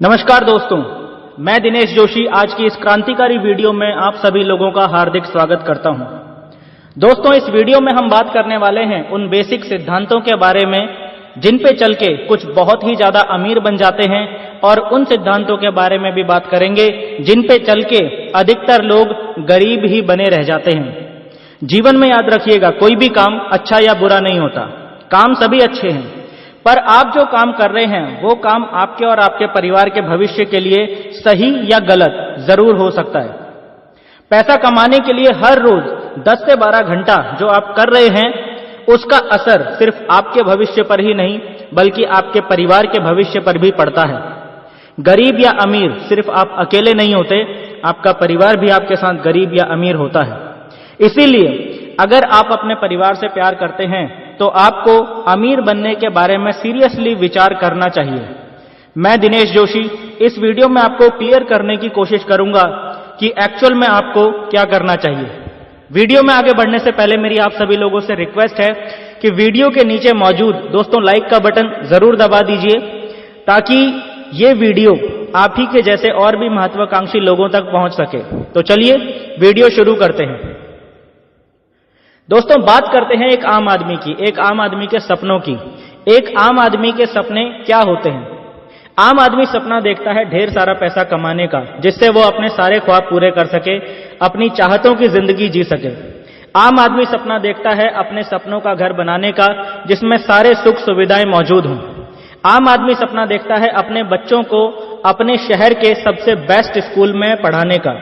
नमस्कार दोस्तों, मैं दिनेश जोशी आज की इस क्रांतिकारी वीडियो में आप सभी लोगों का हार्दिक स्वागत करता हूं। दोस्तों, इस वीडियो में हम बात करने वाले हैं उन बेसिक सिद्धांतों के बारे में जिन पे चल के कुछ बहुत ही ज्यादा अमीर बन जाते हैं, और उन सिद्धांतों के बारे में भी बात करेंगे जिन पे चल के अधिकतर लोग गरीब ही बने रह जाते हैं। जीवन में याद रखिएगा, कोई भी काम अच्छा या बुरा नहीं होता, काम सभी अच्छे हैं, पर आप जो काम कर रहे हैं वो काम आपके और आपके परिवार के भविष्य के लिए सही या गलत जरूर हो सकता है। पैसा कमाने के लिए हर रोज 10 से 12 घंटा जो आप कर रहे हैं, उसका असर सिर्फ आपके भविष्य पर ही नहीं बल्कि आपके परिवार के भविष्य पर भी पड़ता है। गरीब या अमीर सिर्फ आप अकेले नहीं होते, आपका परिवार भी आपके साथ गरीब या अमीर होता है। इसीलिए अगर आप अपने परिवार से प्यार करते हैं तो आपको अमीर बनने के बारे में सीरियसली विचार करना चाहिए। मैं दिनेश जोशी इस वीडियो में आपको क्लियर करने की कोशिश करूंगा कि एक्चुअल में आपको क्या करना चाहिए। वीडियो में आगे बढ़ने से पहले मेरी आप सभी लोगों से रिक्वेस्ट है कि वीडियो के नीचे मौजूद दोस्तों लाइक का बटन जरूर दबा दीजिए, ताकि ये वीडियो आप ही के जैसे और भी महत्वाकांक्षी लोगों तक पहुंच सके। तो चलिए वीडियो शुरू करते हैं। दोस्तों, बात करते हैं एक आम आदमी की, एक आम आदमी के सपनों की। एक आम आदमी के सपने क्या होते हैं? आम आदमी सपना देखता है ढेर सारा पैसा कमाने का, जिससे वो अपने सारे ख्वाब पूरे कर सके, अपनी चाहतों की जिंदगी जी सके। आम आदमी सपना देखता है अपने सपनों का घर बनाने का, जिसमें सारे सुख सुविधाएं मौजूद हों। आम आदमी सपना देखता है अपने बच्चों को अपने शहर के सबसे बेस्ट स्कूल में पढ़ाने का।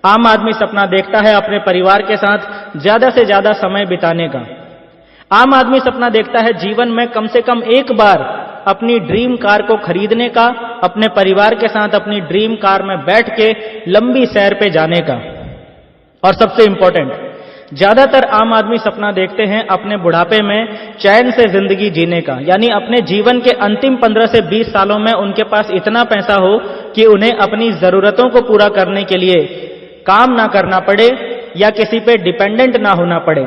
आम आदमी सपना देखता है अपने परिवार के साथ ज्यादा से ज्यादा समय बिताने का। आम आदमी सपना देखता है जीवन में कम से कम एक बार अपनी ड्रीम कार को खरीदने का, अपने परिवार के साथ अपनी ड्रीम कार में बैठ के लंबी सैर पे जाने का। और सबसे इंपॉर्टेंट, ज्यादातर आम आदमी सपना देखते हैं अपने बुढ़ापे में चैन से जिंदगी जीने का, यानी अपने जीवन के अंतिम 15 से 20 सालों में उनके पास इतना पैसा हो कि उन्हें अपनी जरूरतों को पूरा करने के लिए काम ना करना पड़े या किसी पे डिपेंडेंट ना होना पड़े।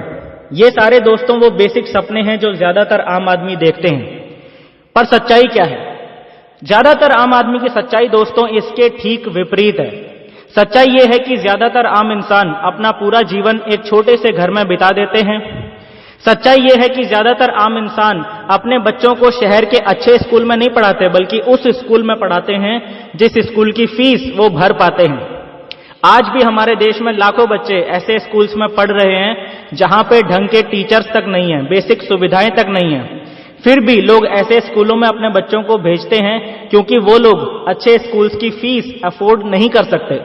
ये सारे दोस्तों वो बेसिक सपने हैं जो ज्यादातर आम आदमी देखते हैं। पर सच्चाई क्या है? ज्यादातर आम आदमी की सच्चाई दोस्तों इसके ठीक विपरीत है। सच्चाई ये है कि ज्यादातर आम इंसान अपना पूरा जीवन एक छोटे से घर में बिता देते हैं। सच्चाई ये है कि ज्यादातर आम इंसान अपने बच्चों को शहर के अच्छे स्कूल में नहीं पढ़ाते, बल्कि उस स्कूल में पढ़ाते हैं जिस स्कूल की फीस वो भर पाते हैं। आज भी हमारे देश में लाखों बच्चे ऐसे स्कूल्स में पढ़ रहे हैं जहां पे ढंग के टीचर्स तक नहीं है, बेसिक सुविधाएं तक नहीं है। फिर भी लोग ऐसे स्कूलों में अपने बच्चों को भेजते हैं क्योंकि वो लोग अच्छे स्कूल्स की फीस अफोर्ड नहीं कर सकते।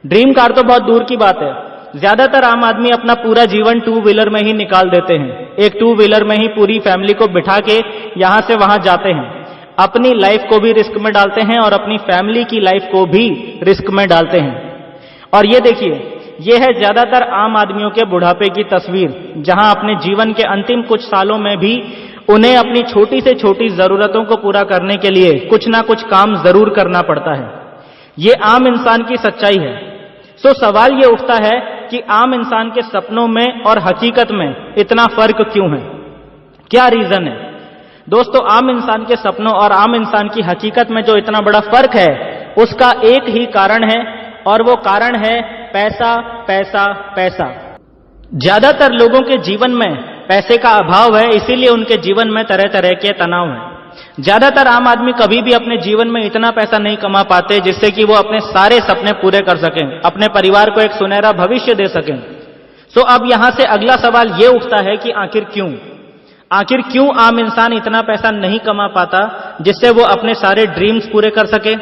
ड्रीम कार तो बहुत दूर की बात है, ज्यादातर आम आदमी अपना पूरा जीवन 2 व्हीलर में ही निकाल देते हैं। एक 2 व्हीलर में ही पूरी फैमिली को बिठा के यहां से वहां जाते हैं, अपनी लाइफ को भी रिस्क में डालते हैं और अपनी फैमिली की लाइफ को भी रिस्क में डालते हैं। और ये देखिए, ये है ज्यादातर आम आदमियों के बुढ़ापे की तस्वीर, जहां अपने जीवन के अंतिम कुछ सालों में भी उन्हें अपनी छोटी से छोटी जरूरतों को पूरा करने के लिए कुछ ना कुछ काम जरूर करना पड़ता है। ये आम इंसान की सच्चाई है। सो सवाल ये उठता है कि आम इंसान के सपनों में और हकीकत में इतना फर्क क्यों है? क्या रीजन है? दोस्तों, आम इंसान के सपनों और आम इंसान की हकीकत में जो इतना बड़ा फर्क है, उसका एक ही कारण है, और वो कारण है पैसा, पैसा, पैसा। ज्यादातर लोगों के जीवन में पैसे का अभाव है, इसीलिए उनके जीवन में तरह तरह के तनाव हैं। ज्यादातर आम आदमी कभी भी अपने जीवन में इतना पैसा नहीं कमा पाते जिससे कि वो अपने सारे सपने पूरे कर सकें, अपने परिवार को एक सुनहरा भविष्य दे सकें। सो अब यहां से अगला सवाल ये उठता है कि आखिर क्यों आम इंसान इतना पैसा नहीं कमा पाता जिससे वो अपने सारे ड्रीम्स पूरे कर सके?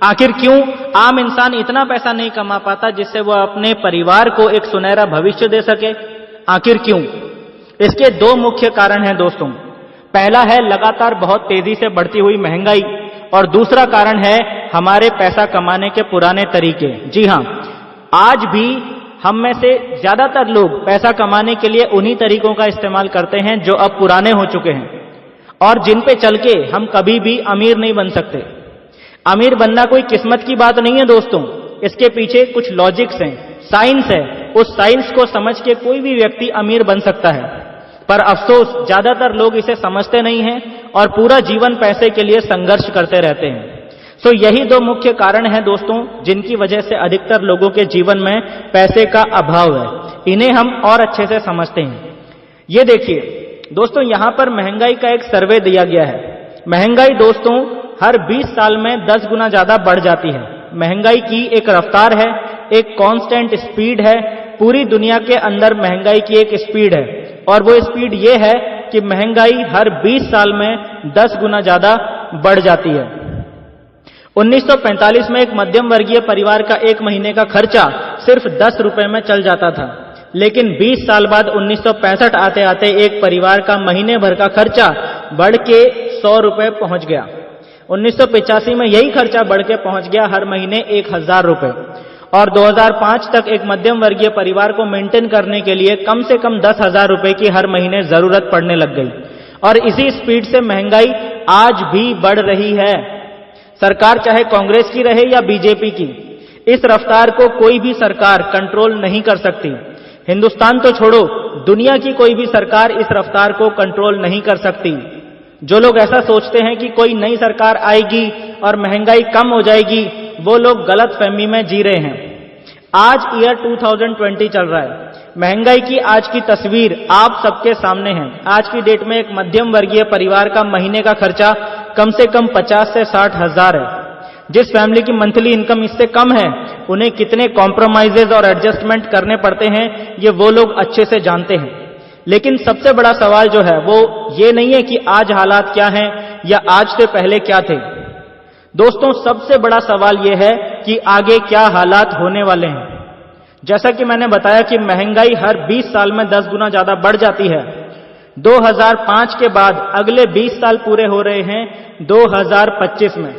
आखिर क्यों आम इंसान इतना पैसा नहीं कमा पाता जिससे वो अपने परिवार को एक सुनहरा भविष्य दे सके? आखिर क्यों? इसके 2 मुख्य कारण हैं दोस्तों। पहला है लगातार बहुत तेजी से बढ़ती हुई महंगाई, और दूसरा कारण है हमारे पैसा कमाने के पुराने तरीके। जी हां, आज भी हम में से ज्यादातर लोग पैसा कमाने के लिए उन्हीं तरीकों का इस्तेमाल करते हैं जो अब पुराने हो चुके हैं और जिन पे चल के हम कभी भी अमीर नहीं बन सकते। अमीर बनना कोई किस्मत की बात नहीं है दोस्तों, इसके पीछे कुछ लॉजिक्स हैं, साइंस है। उस साइंस को समझ के कोई भी व्यक्ति अमीर बन सकता है, पर अफसोस ज्यादातर लोग इसे समझते नहीं हैं और पूरा जीवन पैसे के लिए संघर्ष करते रहते हैं। सो यही दो मुख्य कारण हैं दोस्तों, जिनकी वजह से अधिकतर लोगों के जीवन में पैसे का अभाव है। इन्हें हम और अच्छे से समझते हैं। ये देखिए दोस्तों, यहां पर महंगाई का एक सर्वे दिया गया है। महंगाई दोस्तों हर 20 साल में 10 गुना ज्यादा बढ़ जाती है। महंगाई की एक रफ्तार है, एक कांस्टेंट स्पीड है। पूरी दुनिया के अंदर महंगाई की एक स्पीड है, और वो स्पीड ये है कि महंगाई हर 20 साल में 10 गुना ज्यादा बढ़ जाती है। 1945 में एक मध्यम वर्गीय परिवार का एक महीने का खर्चा सिर्फ 10 रुपए में चल जाता था, लेकिन 20 साल बाद 1965 आते आते एक परिवार का महीने भर का खर्चा बढ़ के 100 रुपए पहुंच गया। 1985 में यही खर्चा बढ़ के पहुंच गया हर महीने 1000 रुपए, और 2005 तक एक मध्यम वर्गीय परिवार को मेंटेन करने के लिए कम से कम 10,000 रुपए की हर महीने जरूरत पड़ने लग गई। और इसी स्पीड से महंगाई आज भी बढ़ रही है। सरकार चाहे कांग्रेस की रहे या बीजेपी की, इस रफ्तार को कोई भी सरकार कंट्रोल नहीं कर सकती। हिंदुस्तान तो छोड़ो, दुनिया की कोई भी सरकार इस रफ्तार को कंट्रोल नहीं कर सकती। जो लोग ऐसा सोचते हैं कि कोई नई सरकार आएगी और महंगाई कम हो जाएगी, वो लोग गलत फहमी में जी रहे हैं। आज ईयर 2020 चल रहा है। महंगाई की आज की तस्वीर आप सबके सामने है। आज की डेट में एक मध्यम वर्गीय परिवार का महीने का खर्चा कम से कम 50 से 60 हजार है। जिस फैमिली की मंथली इनकम इससे कम है, उन्हें कितने कॉम्प्रोमाइजेज और एडजस्टमेंट करने पड़ते हैं, ये वो लोग अच्छे से जानते हैं। लेकिन सबसे बड़ा सवाल जो है वो ये नहीं है कि आज हालात क्या हैं या आज से पहले क्या थे। दोस्तों, सबसे बड़ा सवाल यह है कि आगे क्या हालात होने वाले हैं। जैसा कि मैंने बताया कि महंगाई हर 20 साल में 10 गुना ज्यादा बढ़ जाती है। 2005 के बाद अगले 20 साल पूरे हो रहे हैं 2025 में।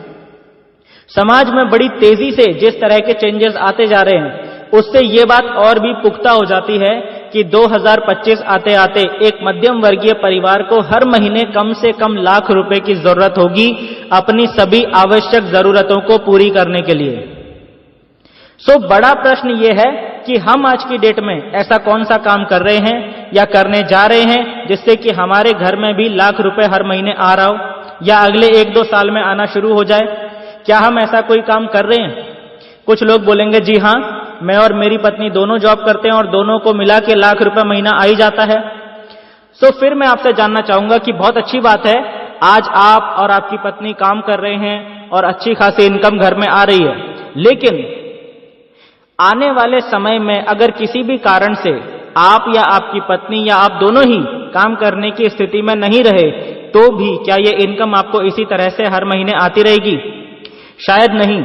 समाज में बड़ी तेजी से जिस तरह के चेंजेस आते जा रहे हैं, उससे ये बात और भी पुख्ता हो जाती है कि 2025 आते आते एक मध्यम वर्गीय परिवार को हर महीने कम से कम लाख रुपए की जरूरत होगी अपनी सभी आवश्यक जरूरतों को पूरी करने के लिए। सो बड़ा प्रश्न यह है कि हम आज की डेट में ऐसा कौन सा काम कर रहे हैं या करने जा रहे हैं जिससे कि हमारे घर में भी लाख रुपए हर महीने आ रहा हो या अगले 1-2 साल में आना शुरू हो जाए। क्या हम ऐसा कोई काम कर रहे हैं? कुछ लोग बोलेंगे जी हां, मैं और मेरी पत्नी दोनों जॉब करते हैं और दोनों को मिला के लाख रुपए महीना आ ही जाता है। सो फिर मैं आपसे जानना चाहूंगा कि बहुत अच्छी बात है, आज आप और आपकी पत्नी काम कर रहे हैं और अच्छी खासी इनकम घर में आ रही है, लेकिन आने वाले समय में अगर किसी भी कारण से आप या आपकी पत्नी या आप दोनों ही काम करने की स्थिति में नहीं रहे, तो भी क्या ये इनकम आपको इसी तरह से हर महीने आती रहेगी? शायद नहीं।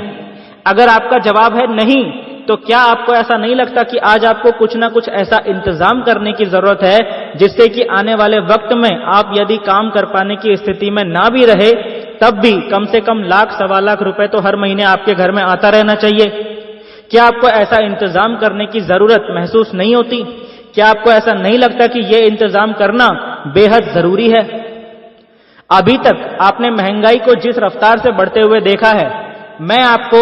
अगर आपका जवाब है नहीं, तो क्या आपको ऐसा नहीं लगता कि आज आपको कुछ ना कुछ ऐसा इंतजाम करने की जरूरत है जिससे कि आने वाले वक्त में आप यदि काम कर पाने की स्थिति में ना भी रहे, तब भी कम से कम लाख 1.25 लाख रुपए तो हर महीने आपके घर में आता रहना चाहिए? क्या आपको ऐसा इंतजाम करने की जरूरत महसूस नहीं होती? क्या आपको ऐसा नहीं लगता कि यह इंतजाम करना बेहद जरूरी है? अभी तक आपने महंगाई को जिस रफ्तार से बढ़ते हुए देखा है, मैं आपको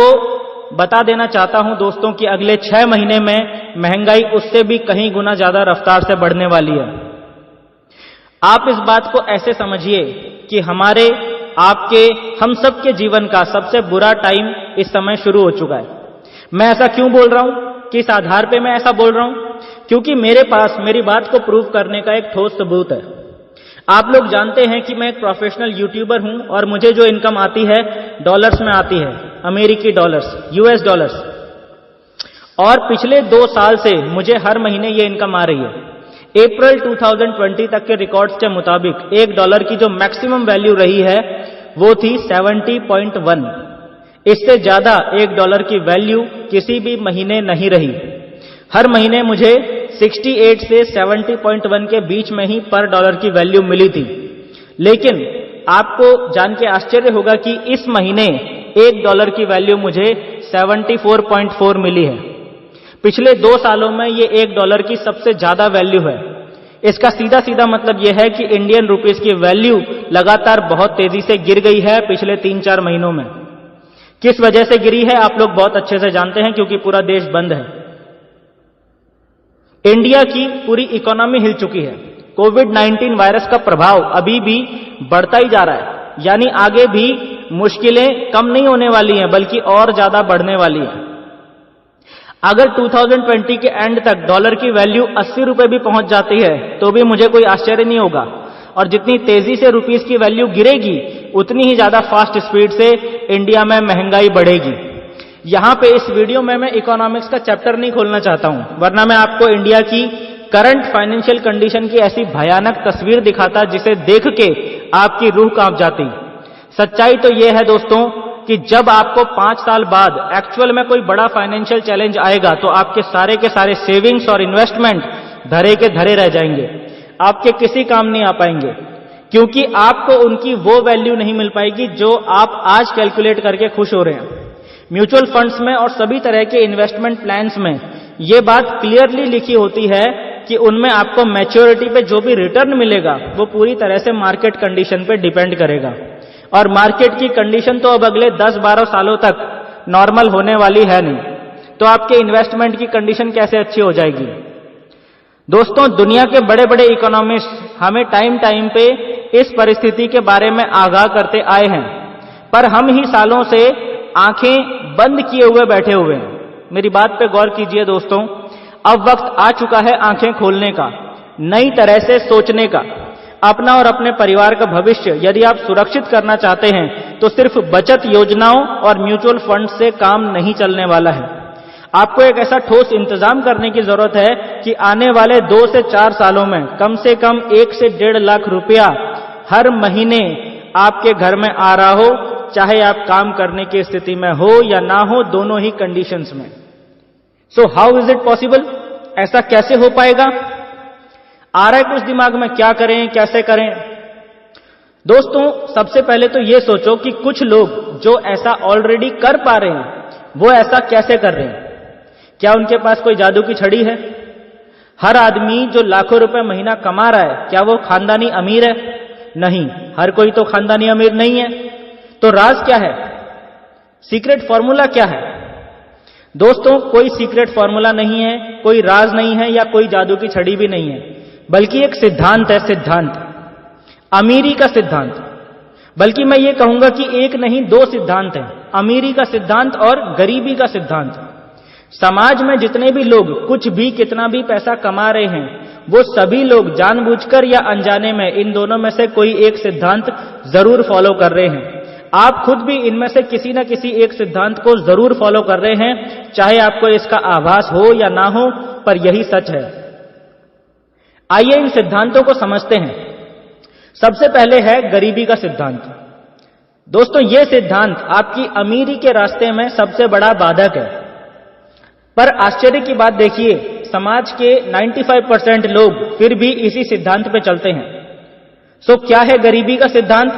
बता देना चाहता हूं दोस्तों कि अगले 6 महीने में महंगाई उससे भी कहीं गुना ज्यादा रफ्तार से बढ़ने वाली है। आप इस बात को ऐसे समझिए कि हमारे, आपके, हम सब के जीवन का सबसे बुरा टाइम इस समय शुरू हो चुका है। मैं ऐसा क्यों बोल रहा हूं, किस आधार पे मैं ऐसा बोल रहा हूं? क्योंकि मेरे पास मेरी बात को प्रूव करने का एक ठोस सबूत है। आप लोग जानते हैं कि मैं एक प्रोफेशनल यूट्यूबर हूं और मुझे जो इनकम आती है डॉलर्स में आती है, अमेरिकी डॉलर्स, यूएस डॉलर्स। और पिछले 2 साल से मुझे हर महीने ये इनकम आ रही है। अप्रैल 2020 तक के रिकॉर्ड्स के मुताबिक $1 की जो मैक्सिमम वैल्यू रही है वो थी 70.1। इससे ज्यादा $1 की वैल्यू किसी भी महीने नहीं रही। हर महीने मुझे 68 से 70.1 के बीच में ही पर डॉलर की वैल्यू मिली थी। लेकिन आपको जान के आश्चर्य होगा कि इस महीने $1 की वैल्यू मुझे 74.4 मिली है। पिछले 2 सालों में ये $1 की सबसे ज्यादा वैल्यू है। इसका सीधा सीधा मतलब यह है कि इंडियन रुपीस की वैल्यू लगातार बहुत तेजी से गिर गई है पिछले 3-4 महीनों में। किस वजह से गिरी है आप लोग बहुत अच्छे से जानते हैं, क्योंकि पूरा देश बंद है। इंडिया की पूरी इकोनॉमी हिल चुकी है। कोविड-19 वायरस का प्रभाव अभी भी बढ़ता ही जा रहा है, यानी आगे भी मुश्किलें कम नहीं होने वाली हैं बल्कि और ज्यादा बढ़ने वाली हैं। अगर 2020 के एंड तक डॉलर की वैल्यू 80 रुपए भी पहुंच जाती है तो भी मुझे कोई आश्चर्य नहीं होगा, और जितनी तेजी से रुपीस की वैल्यू गिरेगी उतनी ही ज्यादा फास्ट स्पीड से इंडिया में महंगाई बढ़ेगी। यहां पे इस वीडियो में मैं इकोनॉमिक्स का चैप्टर नहीं खोलना चाहता हूं, वरना मैं आपको इंडिया की करंट फाइनेंशियल कंडीशन की ऐसी भयानक तस्वीर दिखाता जिसे देख के आपकी रूह कांप जाती। सच्चाई तो यह है दोस्तों कि जब आपको 5 साल बाद एक्चुअल में कोई बड़ा फाइनेंशियल चैलेंज आएगा तो आपके सारे सेविंग्स और इन्वेस्टमेंट धरे के धरे रह जाएंगे, आपके किसी काम नहीं आ पाएंगे, क्योंकि आपको उनकी वो वैल्यू नहीं मिल पाएगी जो आप आज कैलकुलेट करके खुश हो रहे हैं। म्यूचुअल फंड्स में और सभी तरह के इन्वेस्टमेंट प्लान्स में यह बात क्लियरली लिखी होती है कि उनमें आपको मैच्योरिटी पे जो भी रिटर्न मिलेगा वो पूरी तरह से मार्केट कंडीशन पे डिपेंड करेगा, और मार्केट की कंडीशन तो अब अगले 10-12 सालों तक नॉर्मल होने वाली है नहीं, तो आपके इन्वेस्टमेंट की कंडीशन कैसे अच्छी हो जाएगी। दोस्तों, दुनिया के बड़े बड़े इकोनॉमिस्ट हमें टाइम टाइम पे इस परिस्थिति के बारे में आगाह करते आए हैं, पर हम ही सालों से आंखें बंद किए हुए बैठे हुए हैं। मेरी बात पे गौर कीजिए दोस्तों, अब वक्त आ चुका है आंखें खोलने का, नई तरह से सोचने का। अपना और अपने परिवार का भविष्य यदि आप सुरक्षित करना चाहते हैं तो सिर्फ बचत योजनाओं और म्यूचुअल फंड से काम नहीं चलने वाला है। आपको एक ऐसा ठोस इंतजाम करने की जरूरत है कि आने वाले 2 से 4 सालों में कम से कम 1 से 1.5 लाख रुपया हर महीने आपके घर में आ रहा हो, चाहे आप काम करने की स्थिति में हो या ना हो, दोनों ही कंडीशंस में। So how is it possible? ऐसा कैसे हो पाएगा? आ रहा है कुछ दिमाग में, क्या करें, कैसे करें? दोस्तों, सबसे पहले तो यह सोचो कि कुछ लोग जो ऐसा ऑलरेडी कर पा रहे हैं वो ऐसा कैसे कर रहे हैं। क्या उनके पास कोई जादू की छड़ी है? हर आदमी जो लाखों रुपए महीना कमा रहा है, क्या वो खानदानी अमीर है? नहीं, हर कोई तो खानदानी अमीर नहीं है। तो राज क्या है? सीक्रेट फॉर्मूला क्या है? दोस्तों, कोई सीक्रेट फॉर्मूला नहीं है, कोई राज नहीं है या कोई जादू की छड़ी भी नहीं है, बल्कि एक सिद्धांत है। सिद्धांत अमीरी का सिद्धांत, बल्कि मैं ये कहूंगा कि एक नहीं 2 सिद्धांत हैं, अमीरी का सिद्धांत और गरीबी का सिद्धांत। समाज में जितने भी लोग कुछ भी कितना भी पैसा कमा रहे हैं वो सभी लोग जानबूझकर या अनजाने में इन दोनों में से कोई एक सिद्धांत जरूर फॉलो कर रहे हैं। आप खुद भी इनमें से किसी न किसी एक सिद्धांत को जरूर फॉलो कर रहे हैं, चाहे आपको इसका आभास हो या ना हो, पर यही सच है। आइए इन सिद्धांतों को समझते हैं। सबसे पहले है गरीबी का सिद्धांत। दोस्तों, यह सिद्धांत आपकी अमीरी के रास्ते में सबसे बड़ा बाधक है, पर आश्चर्य की बात देखिए, समाज के 95% लोग फिर भी इसी सिद्धांत पे चलते हैं। सो क्या है गरीबी का सिद्धांत?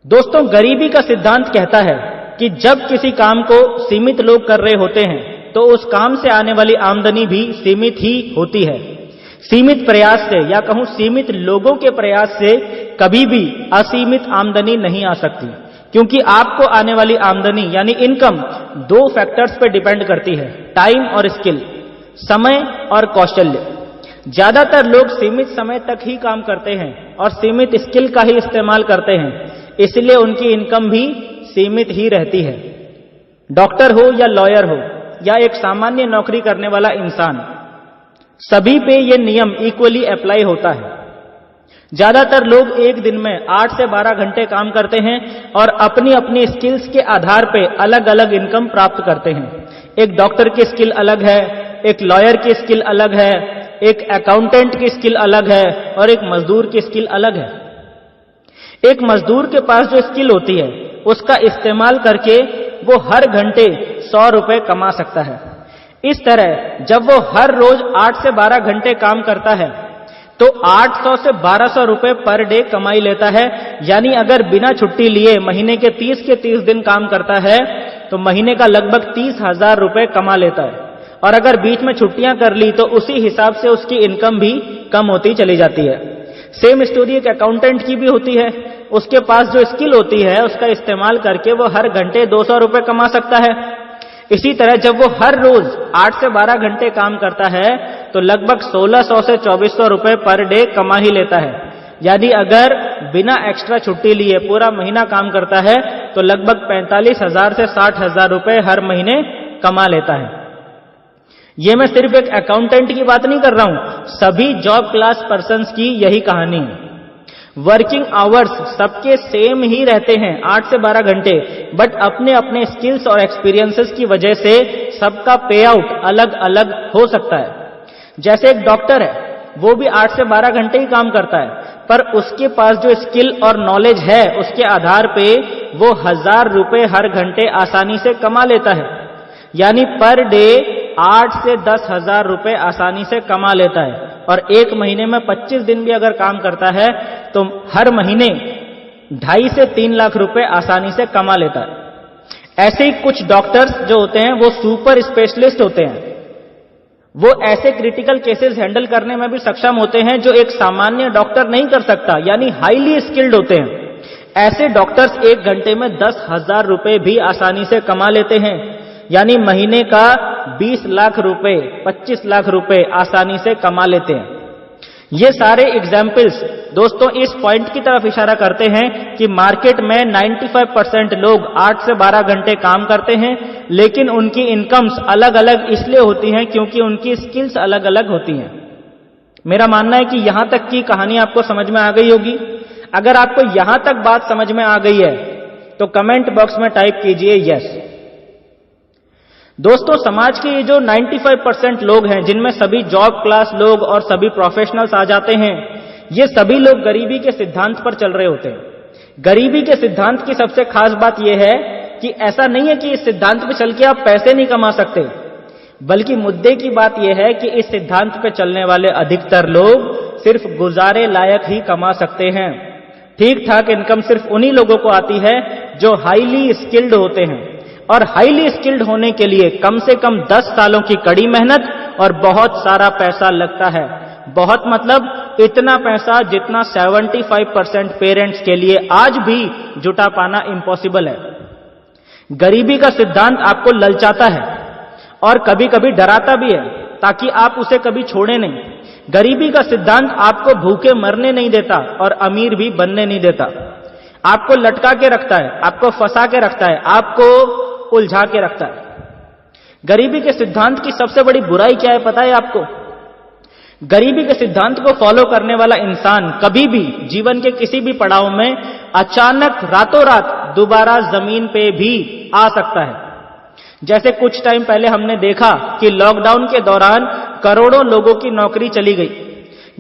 दोस्तों, गरीबी का सिद्धांत कहता है कि जब किसी काम को सीमित लोग कर रहे होते हैं तो उस काम से आने वाली आमदनी भी सीमित ही होती है। सीमित प्रयास से या कहूं सीमित लोगों के प्रयास से कभी भी असीमित आमदनी नहीं आ सकती, क्योंकि आपको आने वाली आमदनी यानी इनकम 2 फैक्टर्स पे डिपेंड करती है, टाइम और स्किल, समय और कौशल्य। ज्यादातर लोग सीमित समय तक ही काम करते हैं और सीमित स्किल का ही इस्तेमाल करते हैं, इसलिए उनकी इनकम भी सीमित ही रहती है। डॉक्टर हो या लॉयर हो या एक सामान्य नौकरी करने वाला इंसान, सभी पे ये नियम इक्वली अप्लाई होता है। ज्यादातर लोग एक दिन में 8 से 12 घंटे काम करते हैं और अपनी अपनी स्किल्स के आधार पे अलग अलग इनकम प्राप्त करते हैं। एक डॉक्टर की स्किल अलग है, एक लॉयर की स्किल अलग है, एक अकाउंटेंट की स्किल अलग है और एक मजदूर की स्किल अलग है। एक मजदूर के पास जो स्किल होती है उसका इस्तेमाल करके वो हर घंटे 100 रुपए कमा सकता है। इस तरह जब वो हर रोज 8 से 12 घंटे काम करता है तो 800 से 1200 रुपए पर डे कमाई लेता है। यानी अगर बिना छुट्टी लिए महीने के 30 दिन काम करता है तो महीने का लगभग 30,000 रुपए कमा लेता है, और अगर बीच में छुट्टियां कर ली तो उसी हिसाब से उसकी इनकम भी कम होती चली जाती है। सेम स्टोरी एक अकाउंटेंट की भी होती है। उसके पास जो स्किल होती है उसका इस्तेमाल करके वो हर घंटे 200 रुपए कमा सकता है। इसी तरह जब वो हर रोज 8 से 12 घंटे काम करता है तो लगभग 1600 से 2400 रुपए पर डे कमा ही लेता है। यानी अगर बिना एक्स्ट्रा छुट्टी लिए पूरा महीना काम करता है तो लगभग 45,000 से 60,000 रुपए हर महीने कमा लेता है। ये मैं सिर्फ एक अकाउंटेंट की बात नहीं कर रहा हूं, सभी जॉब क्लास पर्सन्स की यही कहानी है। वर्किंग आवर्स सबके सेम ही रहते हैं, 8 से 12 घंटे, बट अपने अपने स्किल्स और एक्सपीरियंसेस की वजह से सबका पे आउट अलग अलग हो सकता है। जैसे एक डॉक्टर है, वो भी 8 से 12 घंटे ही काम करता है, पर उसके पास जो स्किल और नॉलेज है उसके आधार पे वो 1,000 रुपए हर घंटे आसानी से कमा लेता है। यानी पर डे 8 से 10,000 रुपए आसानी से कमा लेता है, और एक महीने में 25 दिन भी अगर काम करता है तो हर महीने 2.5 से 3 लाख रुपए आसानी से कमा लेता है। ऐसे ही कुछ डॉक्टर्स जो होते हैं वो सुपर स्पेशलिस्ट होते हैं, वो ऐसे क्रिटिकल केसेस हैंडल करने में भी सक्षम होते हैं जो एक सामान्य डॉक्टर नहीं कर सकता, यानी हाईली स्किल्ड होते हैं। ऐसे डॉक्टर्स एक घंटे में 10,000 रुपए भी आसानी से कमा लेते हैं, यानी महीने का 20 लाख रुपए 25 लाख रुपए आसानी से कमा लेते हैं। ये सारे एग्जाम्पल्स दोस्तों इस पॉइंट की तरफ इशारा करते हैं कि मार्केट में 95% लोग 8 से 12 घंटे काम करते हैं, लेकिन उनकी इनकम्स अलग अलग इसलिए होती हैं क्योंकि उनकी स्किल्स अलग अलग होती हैं। मेरा मानना है कि यहां तक की कहानी आपको समझ में आ गई होगी। अगर आपको यहां तक बात समझ में आ गई है तो कमेंट बॉक्स में टाइप कीजिए यस। दोस्तों, समाज के ये जो 95% लोग हैं, जिनमें सभी जॉब क्लास लोग और सभी प्रोफेशनल्स आ जाते हैं, ये सभी लोग गरीबी के सिद्धांत पर चल रहे होते हैं। गरीबी के सिद्धांत की सबसे खास बात यह है कि ऐसा नहीं है कि इस सिद्धांत पे चल के आप पैसे नहीं कमा सकते, बल्कि मुद्दे की बात यह है कि इस सिद्धांत पे चलने वाले अधिकतर लोग सिर्फ गुजारे लायक ही कमा सकते हैं। ठीक ठाक इनकम सिर्फ उन्हीं लोगों को आती है जो हाईली स्किल्ड होते हैं, और हाईली स्किल्ड होने के लिए कम से कम 10 सालों की कड़ी मेहनत और बहुत सारा पैसा लगता है। बहुत मतलब इतना पैसा जितना 75% पेरेंट्स के लिए आज भी जुटा पाना इम्पॉसिबल है। गरीबी का सिद्धांत आपको ललचाता है और कभी कभी डराता भी है ताकि आप उसे कभी छोड़े नहीं। गरीबी का सिद्धांत आपको भूखे मरने नहीं देता और अमीर भी बनने नहीं देता। आपको लटका के रखता है, आपको फंसा के रखता है, आपको उलझा के रखता है। गरीबी के सिद्धांत की सबसे बड़ी बुराई क्या है पता है आपको? गरीबी के सिद्धांत को फॉलो करने वाला इंसान कभी भी जीवन के किसी भी पड़ाव में अचानक रातों रात दोबारा जमीन पे भी आ सकता है। जैसे कुछ टाइम पहले हमने देखा कि लॉकडाउन के दौरान करोड़ों लोगों की नौकरी चली गई।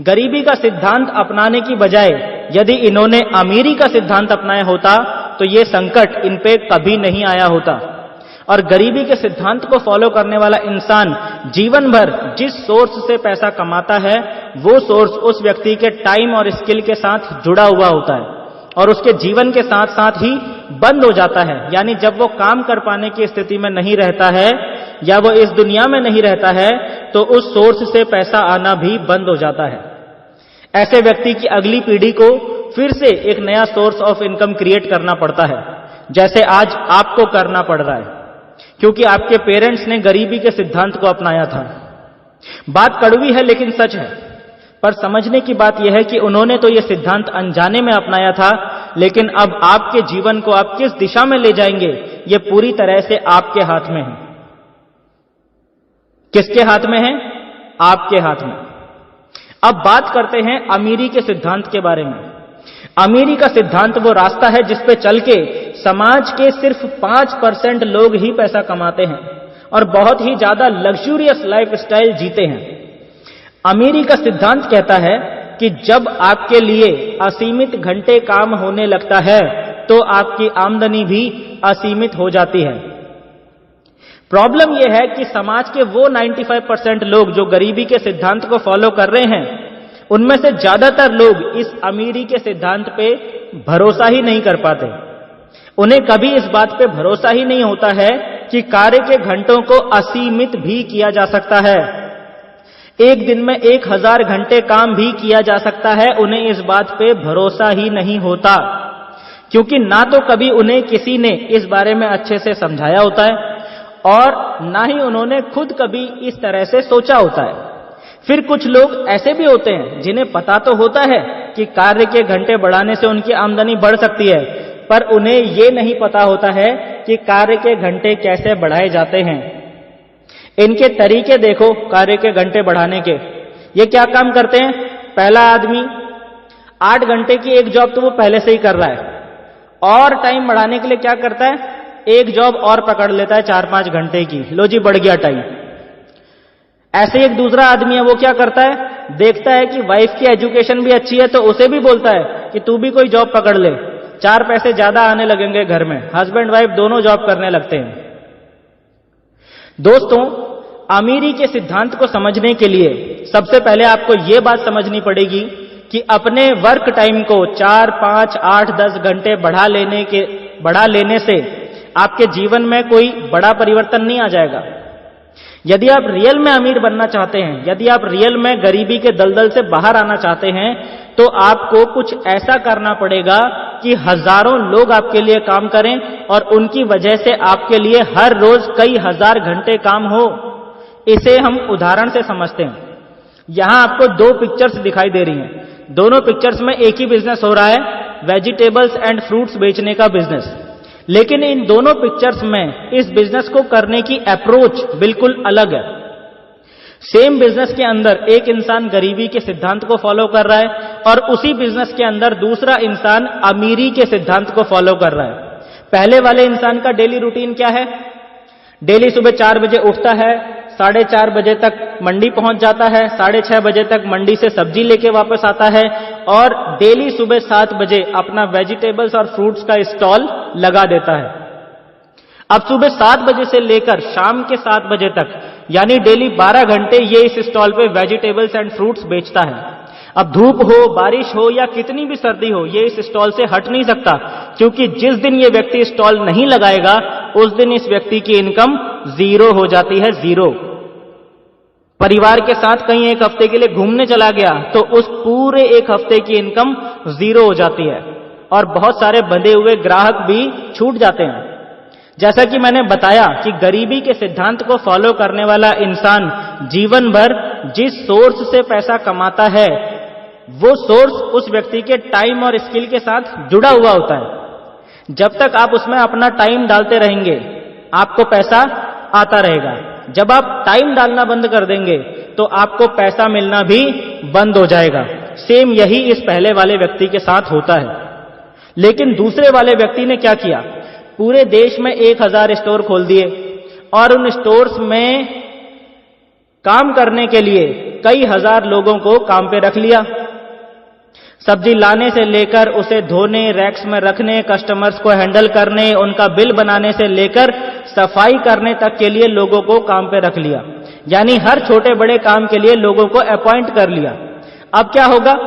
गरीबी का सिद्धांत अपनाने की बजाय यदि इन्होंने अमीरी का सिद्धांत अपनाया होता तो ये संकट इन पे कभी नहीं आया होता। और गरीबी के सिद्धांत को फॉलो करने वाला इंसान जीवन भर जिस सोर्स से पैसा कमाता है वो सोर्स उस व्यक्ति के टाइम और स्किल के साथ जुड़ा हुआ होता है और उसके जीवन के साथ साथ ही बंद हो जाता है। यानी जब वो काम कर पाने की स्थिति में नहीं रहता है या वो इस दुनिया में नहीं रहता है तो उस सोर्स से पैसा आना भी बंद हो जाता है। ऐसे व्यक्ति की अगली पीढ़ी को फिर से एक नया सोर्स ऑफ इनकम क्रिएट करना पड़ता है, जैसे आज आपको करना पड़ रहा है, क्योंकि आपके पेरेंट्स ने गरीबी के सिद्धांत को अपनाया था। बात कड़वी है लेकिन सच है, पर समझने की बात यह है कि उन्होंने तो यह सिद्धांत अनजाने में अपनाया था, लेकिन अब आपके जीवन को आप किस दिशा में ले जाएंगे यह पूरी तरह से आपके हाथ में है। किसके हाथ में है? आपके हाथ में। अब बात करते हैं अमीरी के सिद्धांत के बारे में। अमीरी का सिद्धांत वो रास्ता है जिस पे चल के समाज के सिर्फ 5% लोग ही पैसा कमाते हैं और बहुत ही ज्यादा लग्जूरियस लाइफस्टाइल जीते हैं। अमीरी का सिद्धांत कहता है कि जब आपके लिए असीमित घंटे काम होने लगता है तो आपकी आमदनी भी असीमित हो जाती है। प्रॉब्लम यह है कि समाज के वो 95% लोग जो गरीबी के सिद्धांत को फॉलो कर रहे हैं, उनमें से ज्यादातर लोग इस अमीरी के सिद्धांत पे भरोसा ही नहीं कर पाते। उन्हें कभी इस बात पे भरोसा ही नहीं होता है कि कार्य के घंटों को असीमित भी किया जा सकता है। एक दिन में 1000 घंटे काम भी किया जा सकता है। उन्हें इस बात पे भरोसा ही नहीं होता, क्योंकि ना तो कभी उन्हें किसी ने इस बारे में अच्छे से समझाया होता है और ना ही उन्होंने खुद कभी इस तरह से सोचा होता है। फिर कुछ लोग ऐसे भी होते हैं जिन्हें पता तो होता है कि कार्य के घंटे बढ़ाने से उनकी आमदनी बढ़ सकती है, पर उन्हें ये नहीं पता होता है कि कार्य के घंटे कैसे बढ़ाए जाते हैं। इनके तरीके देखो कार्य के घंटे बढ़ाने के। ये क्या काम करते हैं? पहला आदमी 8 घंटे की एक जॉब तो वो पहले से ही कर रहा है, और टाइम बढ़ाने के लिए क्या करता है? एक जॉब और पकड़ लेता है 4-5 घंटे की, लो जी बढ़ गया टाइम। ऐसे ही एक दूसरा आदमी है, वो क्या करता है? देखता है कि वाइफ की एजुकेशन भी अच्छी है तो उसे भी बोलता है कि तू भी कोई जॉब पकड़ ले, 4 पैसे ज्यादा आने लगेंगे घर में। हस्बैंड वाइफ दोनों जॉब करने लगते हैं। दोस्तों, अमीरी के सिद्धांत को समझने के लिए सबसे पहले आपको यह बात समझनी पड़ेगी कि अपने वर्क टाइम को 4, 5, 8, 10 घंटे बढ़ा लेने से आपके जीवन में कोई बड़ा परिवर्तन नहीं आ जाएगा। यदि आप रियल में अमीर बनना चाहते हैं, यदि आप रियल में गरीबी के दलदल से बाहर आना चाहते हैं, तो आपको कुछ ऐसा करना पड़ेगा कि हजारों लोग आपके लिए काम करें और उनकी वजह से आपके लिए हर रोज कई हजार घंटे काम हो। इसे हम उदाहरण से समझते हैं। यहां आपको 2 पिक्चर्स दिखाई दे रही हैं। दोनों पिक्चर्स में एक ही बिजनेस हो रहा है, वेजिटेबल्स एंड फ्रूट्स बेचने का बिजनेस। लेकिन इन दोनों पिक्चर्स में इस बिजनेस को करने की अप्रोच बिल्कुल अलग है। सेम बिजनेस के अंदर एक इंसान गरीबी के सिद्धांत को फॉलो कर रहा है और उसी बिजनेस के अंदर दूसरा इंसान अमीरी के सिद्धांत को फॉलो कर रहा है। पहले वाले इंसान का डेली रूटीन क्या है? डेली सुबह 4 बजे उठता है, 4:30 बजे तक मंडी पहुंच जाता है, 6:30 बजे तक मंडी से सब्जी लेके वापस आता है और डेली सुबह 7 बजे अपना वेजिटेबल्स और फ्रूट्स का स्टॉल लगा देता है। अब सुबह 7 बजे से लेकर शाम के 7 बजे तक, यानी डेली 12 घंटे ये इस स्टॉल पे वेजिटेबल्स एंड फ्रूट्स बेचता है। अब धूप हो, बारिश हो या कितनी भी सर्दी हो, ये इस स्टॉल से हट नहीं सकता, क्योंकि जिस दिन ये व्यक्ति स्टॉल नहीं लगाएगा उस दिन इस व्यक्ति की इनकम 0 हो जाती है, 0। परिवार के साथ कहीं एक हफ्ते के लिए घूमने चला गया तो उस पूरे एक हफ्ते की इनकम 0 हो जाती है और बहुत सारे बंधे हुए ग्राहक भी छूट जाते हैं। जैसा कि मैंने बताया कि गरीबी के सिद्धांत को फॉलो करने वाला इंसान जीवन भर जिस सोर्स से पैसा कमाता है, वो सोर्स उस व्यक्ति के टाइम और स्किल के साथ जुड़ा हुआ होता है। जब तक आप उसमें अपना टाइम डालते रहेंगे, आपको पैसा आता रहेगा। जब आप टाइम डालना बंद कर देंगे तो आपको पैसा मिलना भी बंद हो जाएगा। सेम यही इस पहले वाले व्यक्ति के साथ होता है। लेकिन दूसरे वाले व्यक्ति ने क्या किया? पूरे देश में 1000 स्टोर खोल दिए और उन स्टोर्स में काम करने के लिए कई हजार लोगों को काम पे रख लिया। सब्जी लाने से लेकर उसे धोने, रैक्स में रखने, कस्टमर्स को हैंडल करने, उनका बिल बनाने से लेकर सफाई करने तक के लिए लोगों को काम पे रख लिया। यानी हर छोटे बड़े काम के लिए लोगों को अपॉइंट कर लिया। अब क्या होगा?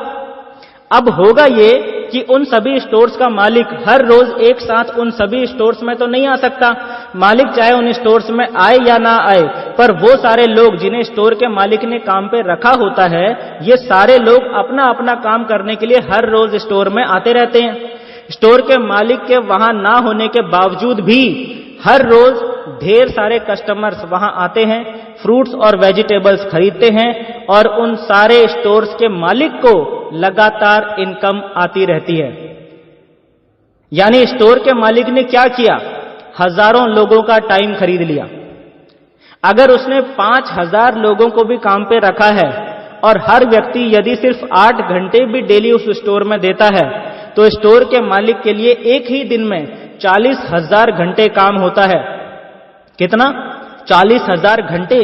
अब होगा ये कि उन सभी स्टोर्स का मालिक हर रोज एक साथ उन सभी स्टोर्स में तो नहीं आ सकता। मालिक चाहे उन स्टोर्स में आए या ना आए, पर वो सारे लोग जिन्हें स्टोर के मालिक ने काम पे रखा होता है, ये सारे लोग अपना अपना काम करने के लिए हर रोज स्टोर में आते रहते हैं। स्टोर के मालिक के वहां ना होने के बावजूद भी हर रोज ढेर सारे कस्टमर्स वहां आते हैं, फ्रूट्स और वेजिटेबल्स खरीदते हैं और उन सारे स्टोर्स के मालिक को लगातार इनकम आती रहती है। यानी स्टोर के मालिक ने क्या किया? हजारों लोगों का टाइम खरीद लिया। अगर उसने 5000 लोगों को भी काम पे रखा है और हर व्यक्ति यदि सिर्फ 8 घंटे भी डेली उस स्टोर में देता है, तो स्टोर के मालिक के लिए एक ही दिन में 40,000 घंटे काम होता है। कितना? 40,000 घंटे।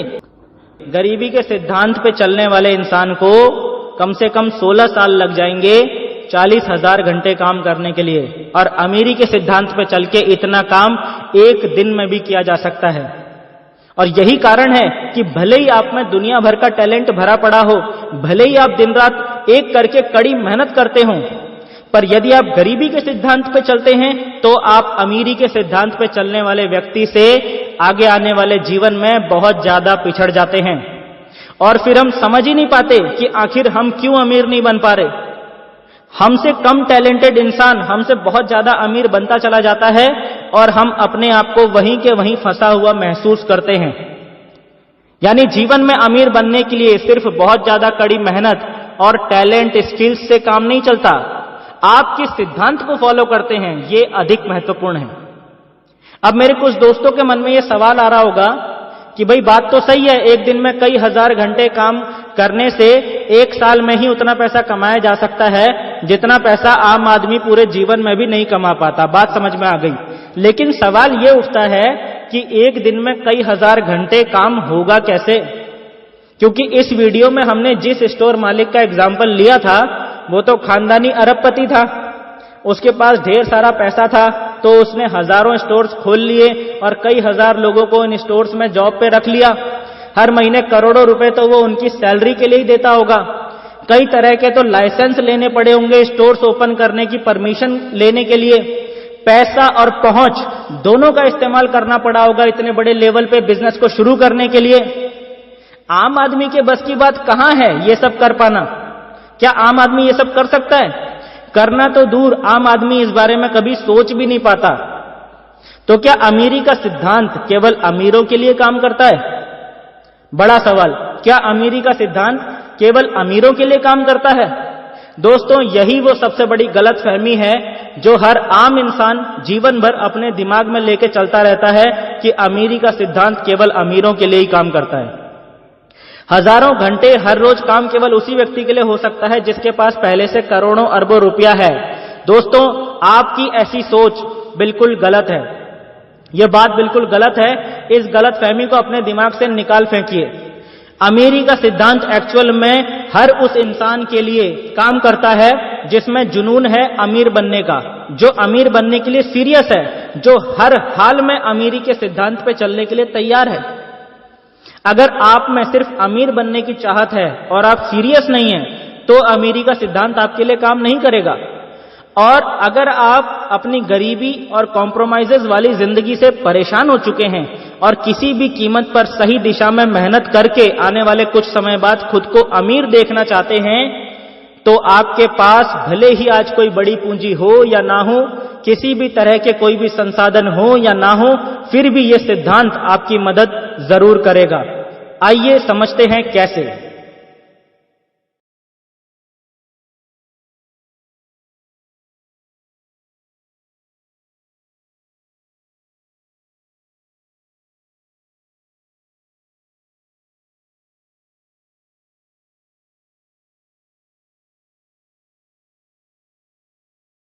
गरीबी के सिद्धांत पे चलने वाले इंसान को कम से कम 16 साल लग जाएंगे 40,000 घंटे काम करने के लिए, और अमीरी के सिद्धांत पे चल के इतना काम एक दिन में भी किया जा सकता है। और यही कारण है कि भले ही आप में दुनिया भर का टैलेंट भरा पड़ा हो, भले ही आप दिन रात एक करके कड़ी मेहनत करते हो, पर यदि आप गरीबी के सिद्धांत पे चलते हैं तो आप अमीरी के सिद्धांत पे चलने वाले व्यक्ति से आगे आने वाले जीवन में बहुत ज्यादा पिछड़ जाते हैं। और फिर हम समझ ही नहीं पाते कि आखिर हम क्यों अमीर नहीं बन पा रहे। हमसे कम टैलेंटेड इंसान हमसे बहुत ज्यादा अमीर बनता चला जाता है और हम अपने आप को वहीं के वहीं फंसा हुआ महसूस करते हैं। यानी जीवन में अमीर बनने के लिए सिर्फ बहुत ज्यादा कड़ी मेहनत और टैलेंट स्किल्स से काम नहीं चलता। आप किस सिद्धांत को फॉलो करते हैं, ये अधिक महत्वपूर्ण है। अब मेरे कुछ दोस्तों के मन में ये सवाल आ रहा होगा कि भाई बात तो सही है, एक दिन में कई हजार घंटे काम करने से एक साल में ही उतना पैसा कमाया जा सकता है जितना पैसा आम आदमी पूरे जीवन में भी नहीं कमा पाता। बात समझ में आ गई। लेकिन सवाल ये उठता है कि एक दिन में कई हजार घंटे काम होगा कैसे? क्योंकि इस वीडियो में हमने जिस स्टोर मालिक का एग्जाम्पल लिया था वो तो खानदानी अरबपति था, उसके पास ढेर सारा पैसा था, तो उसने हजारों स्टोर्स खोल लिए और कई हजार लोगों को इन स्टोर्स में जॉब पे रख लिया। हर महीने करोड़ों रुपए तो वो उनकी सैलरी के लिए ही देता होगा। कई तरह के तो लाइसेंस लेने पड़े होंगे स्टोर्स ओपन करने की परमिशन लेने के लिए। पैसा और पहुंच दोनों का इस्तेमाल करना पड़ा होगा इतने बड़े लेवल पे बिजनेस को शुरू करने के लिए। आम आदमी के बस की बात कहां है ये सब कर पाना? क्या आम आदमी ये सब कर सकता है? करना तो दूर, आम आदमी इस बारे में कभी सोच भी नहीं पाता। तो क्या अमीरी का सिद्धांत केवल अमीरों के लिए काम करता है? बड़ा सवाल। क्या अमीरी का सिद्धांत केवल अमीरों के लिए काम करता है? दोस्तों, यही वो सबसे बड़ी गलतफहमी है जो हर आम इंसान जीवन भर अपने दिमाग में लेके चलता रहता है कि अमीरी का सिद्धांत केवल अमीरों के लिए ही काम करता है। हजारों घंटे हर रोज काम केवल उसी व्यक्ति के लिए हो सकता है जिसके पास पहले से करोड़ों अरबों रुपया है। दोस्तों, आपकी ऐसी सोच बिल्कुल गलत है। यह बात बिल्कुल गलत है। इस गलतफहमी को अपने दिमाग से निकाल फेंकिए। अमीरी का सिद्धांत एक्चुअल में हर उस इंसान के लिए काम करता है जिसमें जुनून है अमीर बनने का, जो अमीर बनने के लिए सीरियस है, जो हर हाल में अमीरी के सिद्धांत पे चलने के लिए तैयार है। अगर आप में सिर्फ अमीर बनने की चाहत है और आप सीरियस नहीं हैं, तो अमीरी का सिद्धांत आपके लिए काम नहीं करेगा। और अगर आप अपनी गरीबी और कॉम्प्रोमाइजेस वाली जिंदगी से परेशान हो चुके हैं और किसी भी कीमत पर सही दिशा में मेहनत करके आने वाले कुछ समय बाद खुद को अमीर देखना चाहते हैं, तो आपके पास भले ही आज कोई बड़ी पूंजी हो या ना हो, किसी भी तरह के कोई भी संसाधन हो या ना हो, फिर भी यह सिद्धांत आपकी मदद जरूर करेगा। आइए समझते हैं कैसे।